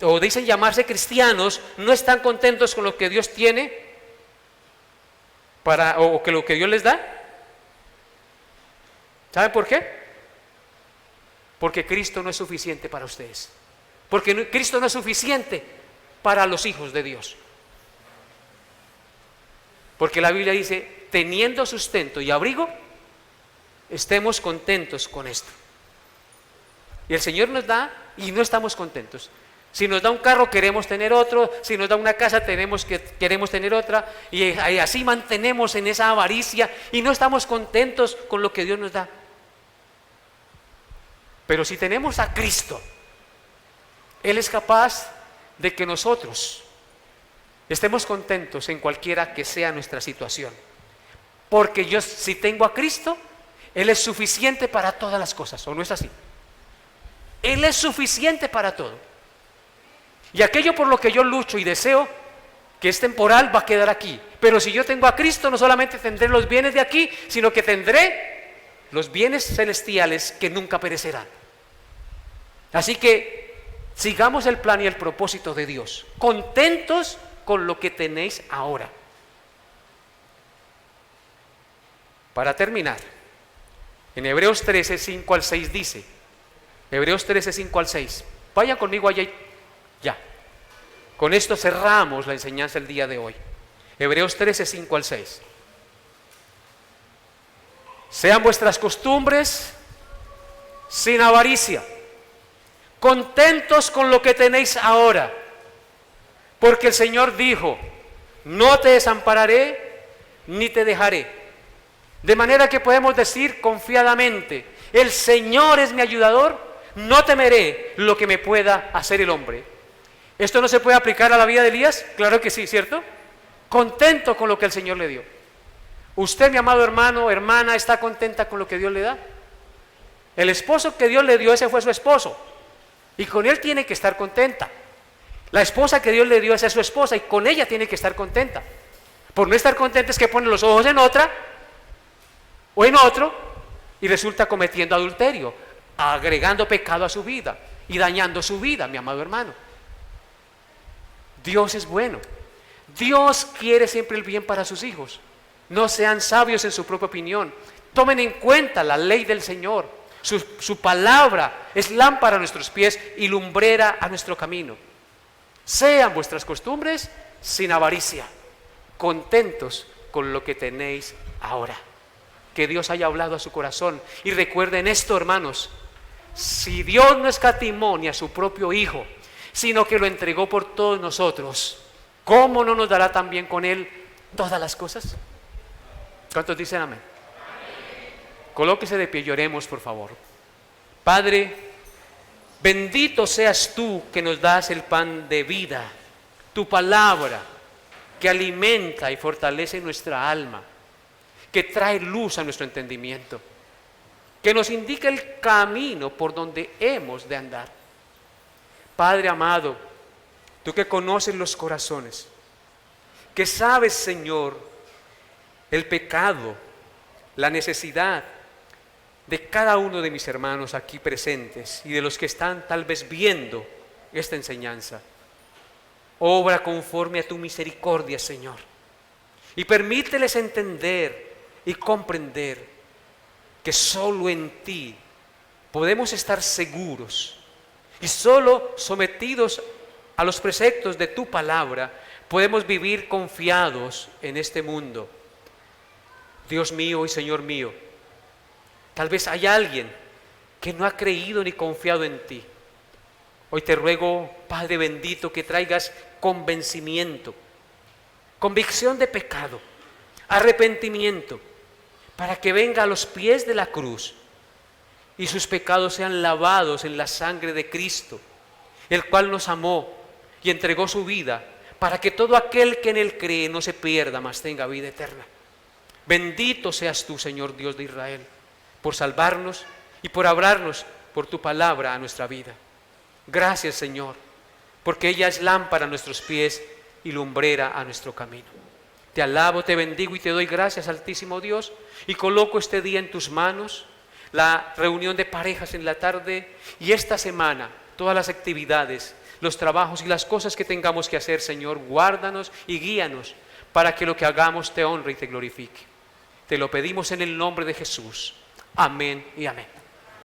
o dicen llamarse cristianos no están contentos con lo que Dios tiene o que lo que Dios les da? ¿Saben por qué? Porque Cristo no es suficiente para ustedes. Porque Cristo no es suficiente para los hijos de Dios. Porque la Biblia dice: teniendo sustento y abrigo, estemos contentos con esto. Y el Señor nos da y no estamos contentos. Si nos da un carro, queremos tener otro. Si nos da una casa, queremos tener otra. Y así mantenemos en esa avaricia y no estamos contentos con lo que Dios nos da. Pero si tenemos a Cristo, Él es capaz de que nosotros estemos contentos en cualquiera que sea nuestra situación. Porque yo, si tengo a Cristo, Él es suficiente para todas las cosas. ¿O no es así? Él es suficiente para todo. Y aquello por lo que yo lucho y deseo, que es temporal, va a quedar aquí. Pero si yo tengo a Cristo, no solamente tendré los bienes de aquí, sino que tendré los bienes celestiales que nunca perecerán. Así que sigamos el plan y el propósito de Dios, contentos con lo que tenéis ahora. Para terminar, en Hebreos 13, 5 al 6 dice, Hebreos 13, 5 al 6, vayan conmigo allá ya. Con esto cerramos la enseñanza el día de hoy. Hebreos 13, 5 al 6. Sean vuestras costumbres sin avaricia, contentos con lo que tenéis ahora, porque el Señor dijo, no te desampararé ni te dejaré. De manera que podemos decir confiadamente, el Señor es mi ayudador, no temeré lo que me pueda hacer el hombre. ¿Esto no se puede aplicar a la vida de Elías? Claro que sí, ¿cierto? Contento con lo que el Señor le dio. Usted, mi amado hermano, hermana, ¿está contenta con lo que Dios le da? El esposo que Dios le dio, ese fue su esposo, y con él tiene que estar contenta. La esposa que Dios le dio, esa es su esposa, y con ella tiene que estar contenta. Por no estar contenta es que pone los ojos en otra o en otro y resulta cometiendo adulterio, agregando pecado a su vida y dañando su vida, mi amado hermano. Dios es bueno. Dios quiere siempre el bien para sus hijos. No sean sabios en su propia opinión. Tomen en cuenta la ley del Señor. Su palabra es lámpara a nuestros pies y lumbrera a nuestro camino. Sean vuestras costumbres sin avaricia, contentos con lo que tenéis ahora. Que Dios haya hablado a su corazón. Y recuerden esto, hermanos, si Dios no escatimó ni a su propio Hijo, sino que lo entregó por todos nosotros, ¿cómo no nos dará también con Él todas las cosas? ¿Cuántos dicen amén? Colóquese de pie y oremos, por favor. Padre, bendito seas tú que nos das el pan de vida, tu palabra que alimenta y fortalece nuestra alma, que trae luz a nuestro entendimiento, que nos indica el camino por donde hemos de andar. Padre amado, tú que conoces los corazones, que sabes, Señor, el pecado, la necesidad de cada uno de mis hermanos aquí presentes y de los que están tal vez viendo esta enseñanza. Obra conforme a tu misericordia, Señor, y permíteles entender y comprender que solo en ti podemos estar seguros y solo sometidos a los preceptos de tu palabra podemos vivir confiados en este mundo. Dios mío y Señor mío, tal vez hay alguien que no ha creído ni confiado en ti. Hoy te ruego, Padre bendito, que traigas convencimiento, convicción de pecado, arrepentimiento, para que venga a los pies de la cruz y sus pecados sean lavados en la sangre de Cristo, el cual nos amó y entregó su vida para que todo aquel que en él cree no se pierda, mas tenga vida eterna. Bendito seas tú, Señor Dios de Israel, por salvarnos y por hablarnos por tu palabra a nuestra vida. Gracias, Señor, porque ella es lámpara a nuestros pies y lumbrera a nuestro camino. Te alabo, te bendigo y te doy gracias, Altísimo Dios, y coloco este día en tus manos, la reunión de parejas en la tarde y esta semana, todas las actividades, los trabajos y las cosas que tengamos que hacer, Señor, guárdanos y guíanos para que lo que hagamos te honre y te glorifique. Te lo pedimos en el nombre de Jesús. Amén y amén.